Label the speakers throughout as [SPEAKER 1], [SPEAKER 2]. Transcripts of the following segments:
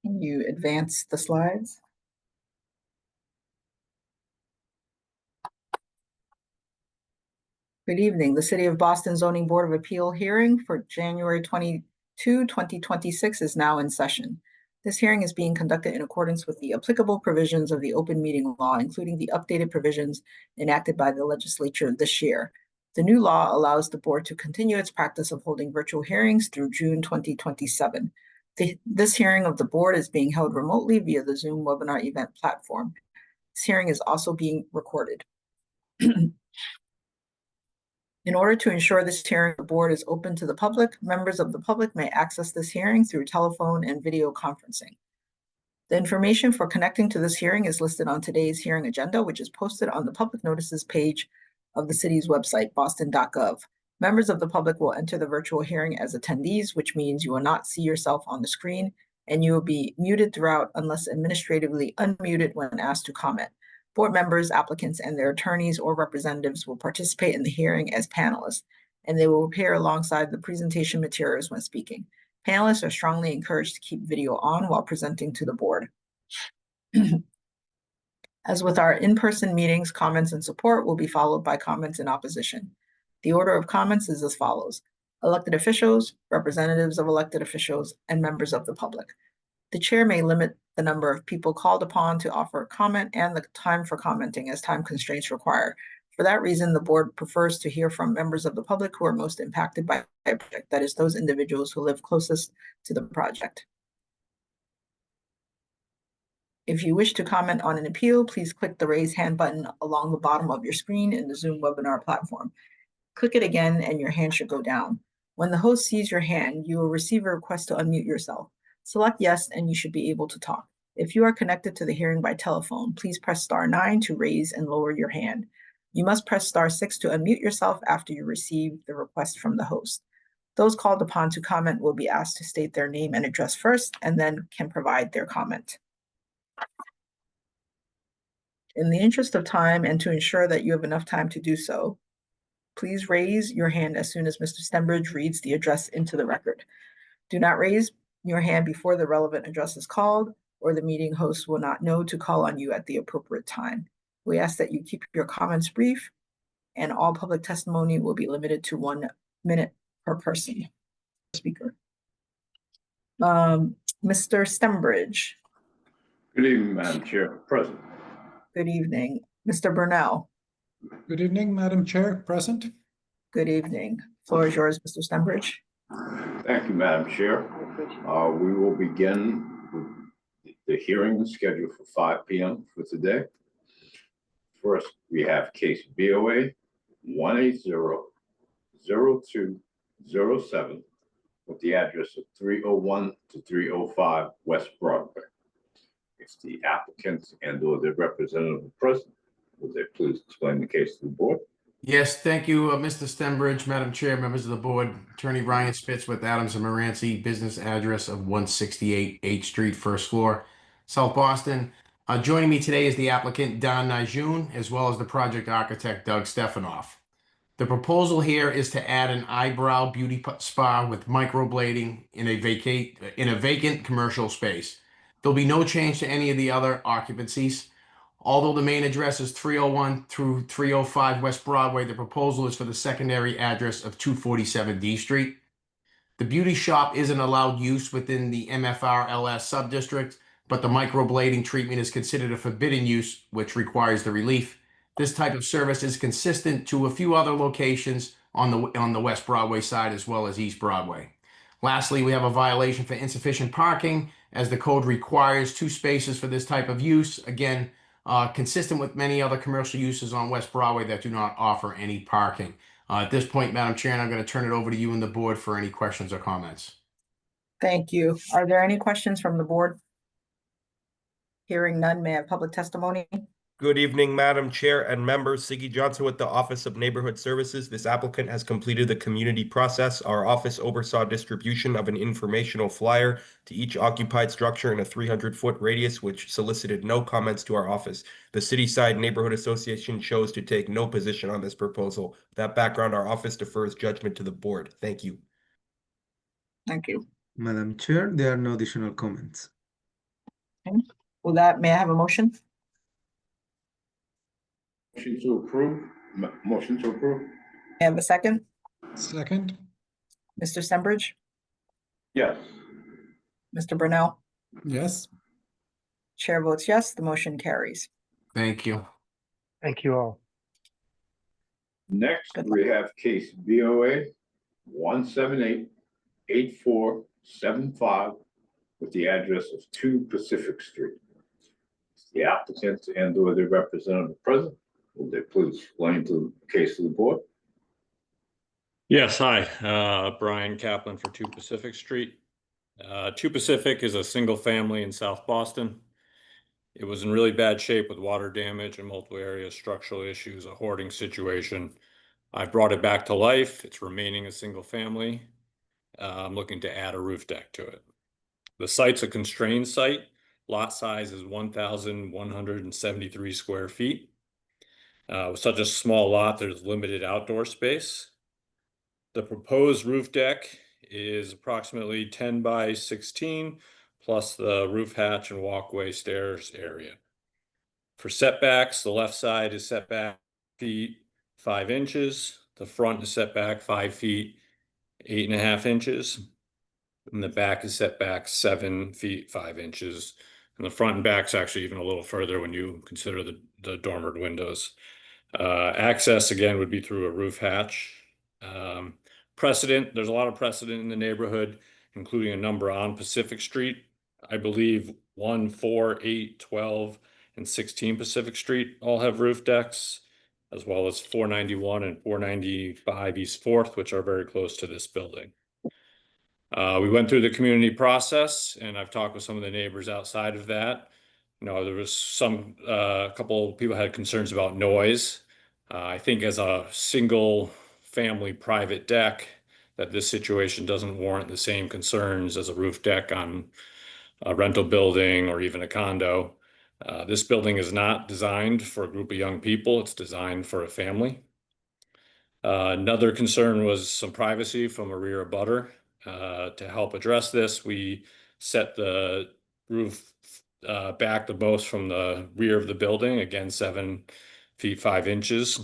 [SPEAKER 1] Can you advance the slides? Good evening. The City of Boston Zoning Board of Appeal hearing for January 22, 2026 is now in session. This hearing is being conducted in accordance with the applicable provisions of the open meeting law, including the updated provisions enacted by the legislature this year. The new law allows the board to continue its practice of holding virtual hearings through June 2027. This hearing of the board is being held remotely via the Zoom webinar event platform. This hearing is also being recorded. In order to ensure this hearing of the board is open to the public, members of the public may access this hearing through telephone and video conferencing. The information for connecting to this hearing is listed on today's hearing agenda, which is posted on the public notices page of the city's website, boston.gov. Members of the public will enter the virtual hearing as attendees, which means you will not see yourself on the screen, and you will be muted throughout unless administratively unmuted when asked to comment. Board members, applicants, and their attorneys or representatives will participate in the hearing as panelists, and they will appear alongside the presentation materials when speaking. Panelists are strongly encouraged to keep video on while presenting to the board. As with our in-person meetings, comments and support will be followed by comments in opposition. The order of comments is as follows: elected officials, representatives of elected officials, and members of the public. The chair may limit the number of people called upon to offer a comment and the time for commenting as time constraints require. For that reason, the board prefers to hear from members of the public who are most impacted by a project, that is, those individuals who live closest to the project. If you wish to comment on an appeal, please click the raise hand button along the bottom of your screen in the Zoom webinar platform. Click it again and your hand should go down. When the host sees your hand, you will receive a request to unmute yourself. Select yes, and you should be able to talk. If you are connected to the hearing by telephone, please press *9 to raise and lower your hand. You must press *6 to unmute yourself after you receive the request from the host. Those called upon to comment will be asked to state their name and address first, and then can provide their comment. In the interest of time and to ensure that you have enough time to do so, please raise your hand as soon as Mr. Stembridge reads the address into the record. Do not raise your hand before the relevant address is called, or the meeting host will not know to call on you at the appropriate time. We ask that you keep your comments brief, and all public testimony will be limited to 1 minute per person. Speaker. Mr. Stembridge.
[SPEAKER 2] Good evening, Madam Chair. Present.
[SPEAKER 1] Good evening. Mr. Burnell.
[SPEAKER 3] Good evening, Madam Chair. Present.
[SPEAKER 1] Good evening. Floor is yours, Mr. Stembridge.
[SPEAKER 2] Thank you, Madam Chair. We will begin with the hearing scheduled for 5 p.m. for today. First, we have case BOA 180-0207 with the address of 301 to 305 West Broadway. If the applicant and or the representative are present, would they please explain the case to the board?
[SPEAKER 4] Yes, thank you, Mr. Stembridge, Madam Chair, members of the board. Attorney Ryan Spitz with Adams and Moranci, business address of 168 8th Street, first floor, South Boston. Joining me today is the applicant, Don Najun, as well as the project architect, Doug Stefanoff. The proposal here is to add an eyebrow beauty spa with microblading in a vacant commercial space. There'll be no change to any of the other occupancies. Although the main address is 301 through 305 West Broadway, the proposal is for the secondary address of 247 D Street. The beauty shop isn't allowed use within the MFR-LS subdistrict, but the microblading treatment is considered a forbidden use, which requires the relief. This type of service is consistent to a few other locations on the West Broadway side as well as East Broadway. Lastly, we have a violation for insufficient parking, as the code requires 2 spaces for this type of use. Again, consistent with many other commercial uses on West Broadway that do not offer any parking. At this point, Madam Chair, I'm going to turn it over to you and the board for any questions or comments.
[SPEAKER 1] Thank you. Are there any questions from the board? Hearing none, may I have public testimony?
[SPEAKER 5] Good evening, Madam Chair and members. Siggy Johnson with the Office of Neighborhood Services. This applicant has completed the community process. Our office oversaw distribution of an informational flyer to each occupied structure in a 300-foot radius, which solicited no comments to our office. The Cityside Neighborhood Association chose to take no position on this proposal. With that background, our office defers judgment to the board. Thank you.
[SPEAKER 1] Thank you.
[SPEAKER 6] Madam Chair, there are no additional comments.
[SPEAKER 1] With that, may I have a motion?
[SPEAKER 2] Motion to approve, motion to approve?
[SPEAKER 1] May I have a second?
[SPEAKER 3] Second,
[SPEAKER 1] Mr. Stenbridge,
[SPEAKER 2] Yes.
[SPEAKER 1] Mr. Brunel,
[SPEAKER 3] yes.
[SPEAKER 1] chair votes yes, the motion carries.
[SPEAKER 4] Thank you.
[SPEAKER 6] Thank you all.
[SPEAKER 2] Next,
[SPEAKER 1] Good
[SPEAKER 2] we have case BOA 1788475 with the address of 2 Pacific Street. The applicant and or the representative present, will they please explain the case to the board?
[SPEAKER 7] Yes, hi, Brian Kaplan for 2 Pacific Street. 2 Pacific is a single family in South Boston. It was in really bad shape with water damage and multiple area structural issues, a hoarding situation. I've brought it back to life. It's remaining a single family. I'm looking to add a roof deck to it. The site's a constrained site. Lot size is 1,173 square feet. With such a small lot, there's limited outdoor space. The proposed roof deck is approximately 10 by 16, plus the roof hatch and walkway stairs area. For setbacks, the left side is set back feet 5 inches. The front is set back 5 feet 8.5 inches. And the back is set back 7 feet 5 inches. And the front and back's actually even a little further when you consider the dormered windows. Access again would be through a roof hatch. There's a lot of precedent in the neighborhood, including a number on Pacific Street. I believe 1, 4, 8, 12, and 16 Pacific Street all have roof decks, as well as 491 and 495 East 4th, which are very close to this building. We went through the community process, and I've talked with some of the neighbors outside of that. There was a couple of people had concerns about noise. I think as a single family private deck, that this situation doesn't warrant the same concerns as a roof deck on a rental building or even a condo. This building is not designed for a group of young people. It's designed for a family. Another concern was some privacy from a rear abutter. To help address this, we set the roof back the most from the rear of the building, again, 7 feet 5 inches.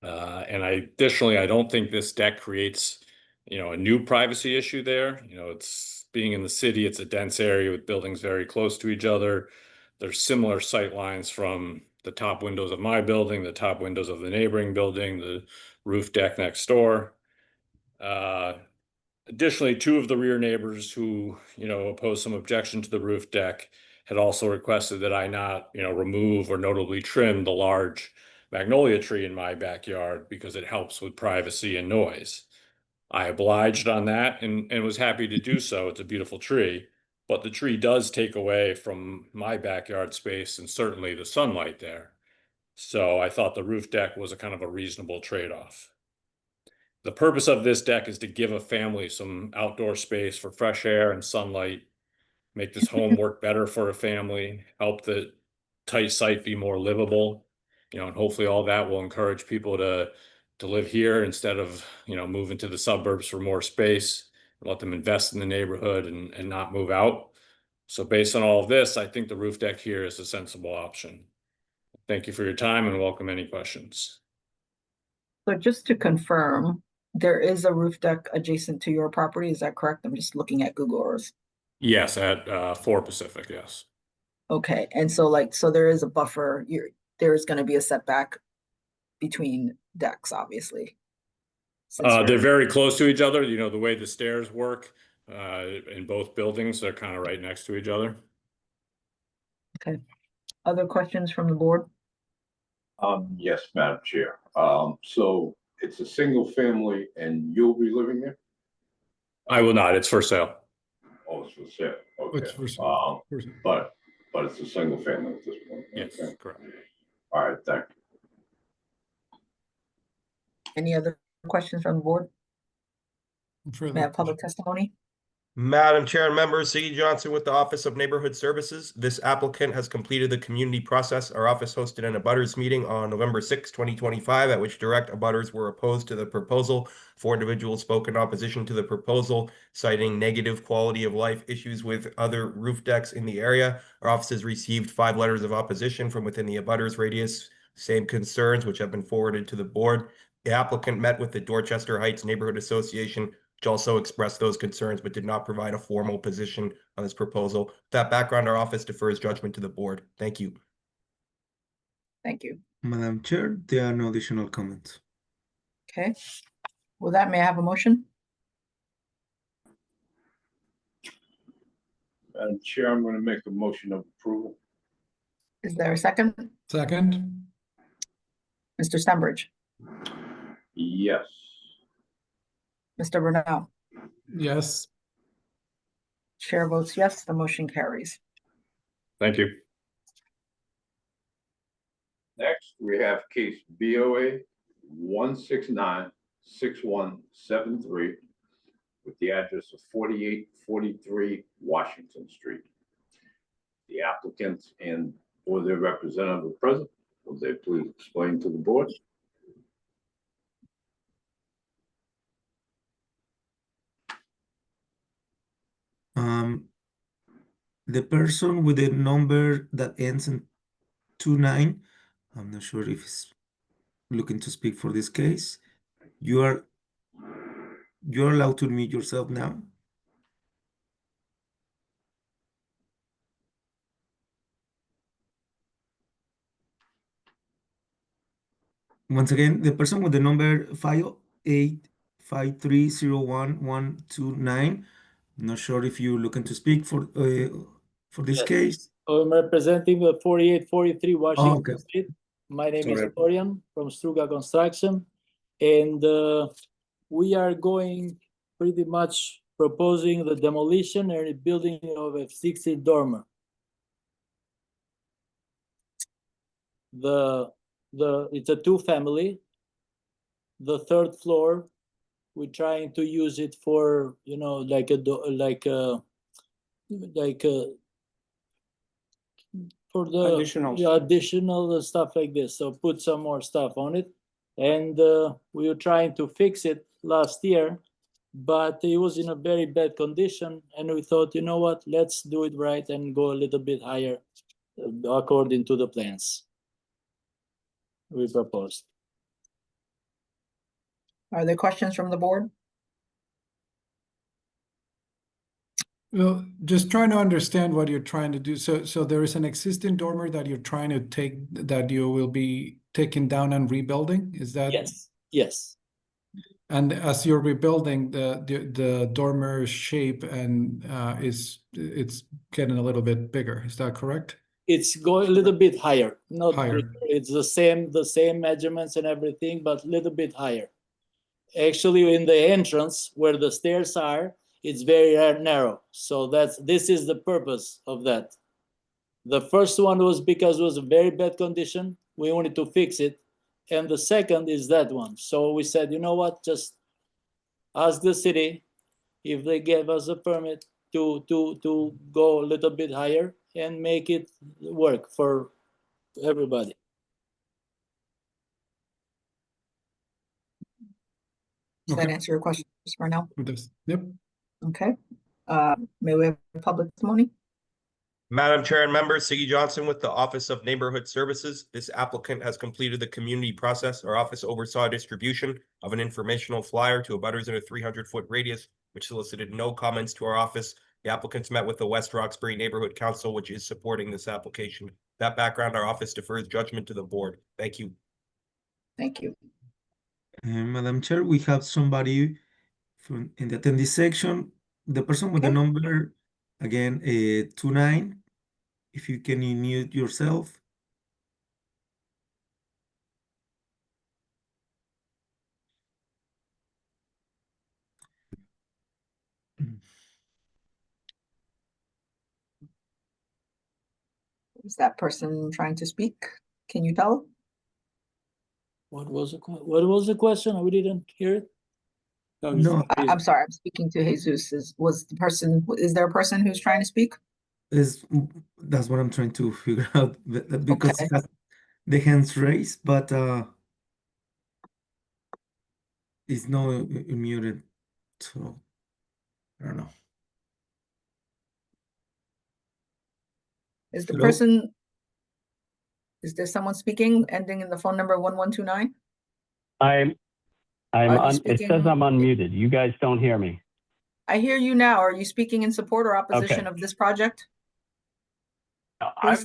[SPEAKER 7] And additionally, I don't think this deck creates, a new privacy issue there. It's being in the city, it's a dense area with buildings very close to each other. There's similar sight lines from the top windows of my building, the top windows of the neighboring building, the roof deck next door. Additionally, 2 of the rear neighbors who, opposed some objection to the roof deck had also requested that I not, remove or notably trim the large magnolia tree in my backyard because it helps with privacy and noise. I obliged on that and was happy to do so. It's a beautiful tree, but the tree does take away from my backyard space and certainly the sunlight there. So I thought the roof deck was a kind of a reasonable trade-off. The purpose of this deck is to give a family some outdoor space for fresh air and sunlight, make this home work better for a family, help the tight site be more livable, and hopefully all that will encourage people to live here instead of, moving to the suburbs for more space, and let them invest in the neighborhood and not move out. So based on all of this, I think the roof deck here is a sensible option. Thank you for your time and welcome any questions.
[SPEAKER 1] So just to confirm, there is a roof deck adjacent to your property, is that correct? I'm just looking at Google Earth.
[SPEAKER 7] Yes, at 4 Pacific, yes.
[SPEAKER 1] Okay, and so there is a buffer, there is gonna be a setback between decks, obviously. Since
[SPEAKER 7] They're
[SPEAKER 1] you're-
[SPEAKER 7] very close to each other. The way the stairs work in both buildings, they're kind of right next to each other.
[SPEAKER 1] Okay, other questions from the board?
[SPEAKER 2] Yes, Madam Chair. So it's a single family and you'll be living there?
[SPEAKER 7] I will not. It's for sale.
[SPEAKER 2] Oh, it's for sale.
[SPEAKER 3] It's
[SPEAKER 2] Okay.
[SPEAKER 3] for sale.
[SPEAKER 2] But it's a single family at this point.
[SPEAKER 7] Yes,
[SPEAKER 2] Okay.
[SPEAKER 7] correct.
[SPEAKER 2] All right, thank you.
[SPEAKER 1] Any other questions from the board? May I
[SPEAKER 3] Further
[SPEAKER 1] have public testimony?
[SPEAKER 5] Madam Chair and members, Siggy Johnson with the Office of Neighborhood Services. This applicant has completed the community process. Our office hosted an abutters meeting on November 6, 2025, at which direct abutters were opposed to the proposal. 4 individuals spoke in opposition to the proposal, citing negative quality of life issues with other roof decks in the area. Our office has received 5 letters of opposition from within the abutters radius, same concerns, which have been forwarded to the board. The applicant met with the Dorchester Heights Neighborhood Association, which also expressed those concerns but did not provide a formal position on this proposal. With that background, our office defers judgment to the board. Thank you.
[SPEAKER 1] Thank you.
[SPEAKER 6] Madam Chair, there are no additional comments.
[SPEAKER 1] Okay. With that, may I have a motion?
[SPEAKER 2] Madam Chair, I'm going to make a motion of approval.
[SPEAKER 1] Is there a second?
[SPEAKER 3] Second.
[SPEAKER 1] Mr. Stenbridge,
[SPEAKER 2] Yes.
[SPEAKER 1] Mr. Brunel,
[SPEAKER 3] Yes.
[SPEAKER 1] chair votes yes, the motion carries.
[SPEAKER 7] Thank you.
[SPEAKER 2] Next, we have case BOA 1696173 with the address of 4843 Washington Street. The applicant and or their representative are present. Will they please explain to the board?
[SPEAKER 6] The person with the number that ends in 29, I'm not sure if he's looking to speak for this case. You're allowed to unmute yourself now. Once again, the person with the number 5853011129. Not sure if you're looking to speak for this
[SPEAKER 8] Yes.
[SPEAKER 6] case.
[SPEAKER 8] I'm representing the 4843 Washington
[SPEAKER 6] okay.
[SPEAKER 8] Street. My name is
[SPEAKER 6] Sorry.
[SPEAKER 8] Florian from Struga Construction, and we are going pretty much proposing the demolition and rebuilding of a 60 dormer. It's a 2-family. The 3rd floor, we're trying to use it for, you know, like for the additional stuff like this. So put some more stuff on it. And we were trying to fix it last year, but it was in a very bad condition. And we thought, you know what, let's do it right and go a little bit higher according to the plans we proposed.
[SPEAKER 1] Are there questions from the board?
[SPEAKER 3] Well, just trying to understand what you're trying to do. So there is an existing dormer that you're trying to that you will be taking down and rebuilding. Is that?
[SPEAKER 8] Yes. Yes.
[SPEAKER 3] And as you're rebuilding, the dormer shape and it's getting a little bit bigger. Is that correct?
[SPEAKER 8] It's going a little bit higher. Not
[SPEAKER 3] Higher.
[SPEAKER 8] bigger. It's the same measurements and everything, but a little bit higher. Actually, in the entrance where the stairs are, it's very narrow. So this is the purpose of that. The first one was because it was a very bad condition. We wanted to fix it. And the second is that one. So we said, you know what, just ask the city if they give us a permit to go a little bit higher and make it work for everybody.
[SPEAKER 1] Does that
[SPEAKER 3] Okay.
[SPEAKER 1] answer your question, Mr. Brunel?
[SPEAKER 3] It does. Yep.
[SPEAKER 1] Okay. May we have public testimony?
[SPEAKER 5] Madam Chair and members, Siggy Johnson with the Office of Neighborhood Services. This applicant has completed the community process. Our office oversaw distribution of an informational flyer to abutters in a 300-foot radius, which solicited no comments to our office. The applicants met with the West Roxbury Neighborhood Council, which is supporting this application. That background, our office defers judgment to the board. Thank you.
[SPEAKER 1] Thank you.
[SPEAKER 6] Madam Chair, we have somebody in the attendee section. The person with the
[SPEAKER 1] Okay.
[SPEAKER 6] number, again, 29, if you can unmute yourself.
[SPEAKER 1] Is that person trying to speak? Can you tell?
[SPEAKER 8] What was the question? We didn't hear it.
[SPEAKER 3] No,
[SPEAKER 6] No,
[SPEAKER 1] I'm sorry, I'm speaking to Jesus. Is there a person who's trying to speak?
[SPEAKER 6] that's what I'm trying to figure out because
[SPEAKER 1] Okay.
[SPEAKER 6] it has the hands raised, but it's not muted. So I don't know.
[SPEAKER 1] Is the
[SPEAKER 6] Hello?
[SPEAKER 1] person, is there someone speaking ending in the phone number 1129? Are you
[SPEAKER 9] It
[SPEAKER 1] speaking?
[SPEAKER 9] says I'm unmuted. You guys don't hear me.
[SPEAKER 1] I hear you now. Are you speaking in support or opposition
[SPEAKER 9] Okay.
[SPEAKER 1] of this project?
[SPEAKER 9] I'm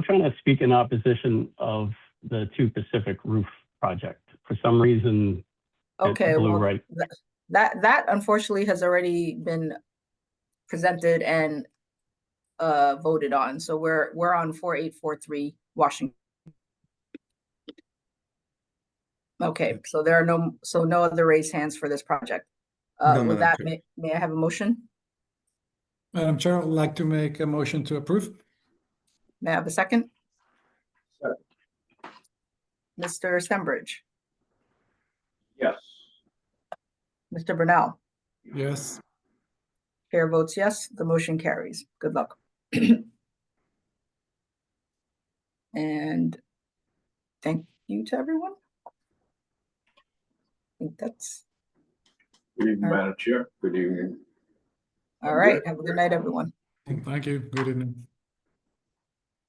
[SPEAKER 9] trying to speak in opposition of the 2 Pacific Roof project. For some reason,
[SPEAKER 1] Okay,
[SPEAKER 9] it blew
[SPEAKER 1] well,
[SPEAKER 9] right.
[SPEAKER 1] that unfortunately has already been presented and voted on. So we're on 4843 Washington. Okay, so there are no other raised hands for this project.
[SPEAKER 6] No,
[SPEAKER 1] With
[SPEAKER 6] Madam
[SPEAKER 1] that,
[SPEAKER 6] Chair.
[SPEAKER 1] may I have a motion?
[SPEAKER 3] Madam Chair, I'd like to make a motion to approve.
[SPEAKER 1] May I have a second?
[SPEAKER 2] Second.
[SPEAKER 1] Mr. Stembridge,
[SPEAKER 2] Yes.
[SPEAKER 1] Mr. Brunel,
[SPEAKER 3] Yes.
[SPEAKER 1] chair votes yes, the motion carries. Good luck. And thank you to everyone. I think that's
[SPEAKER 2] Good evening,
[SPEAKER 1] All right.
[SPEAKER 2] Madam Chair. Good evening.
[SPEAKER 1] all right. Have a good night, everyone.
[SPEAKER 3] Thank you. Good evening.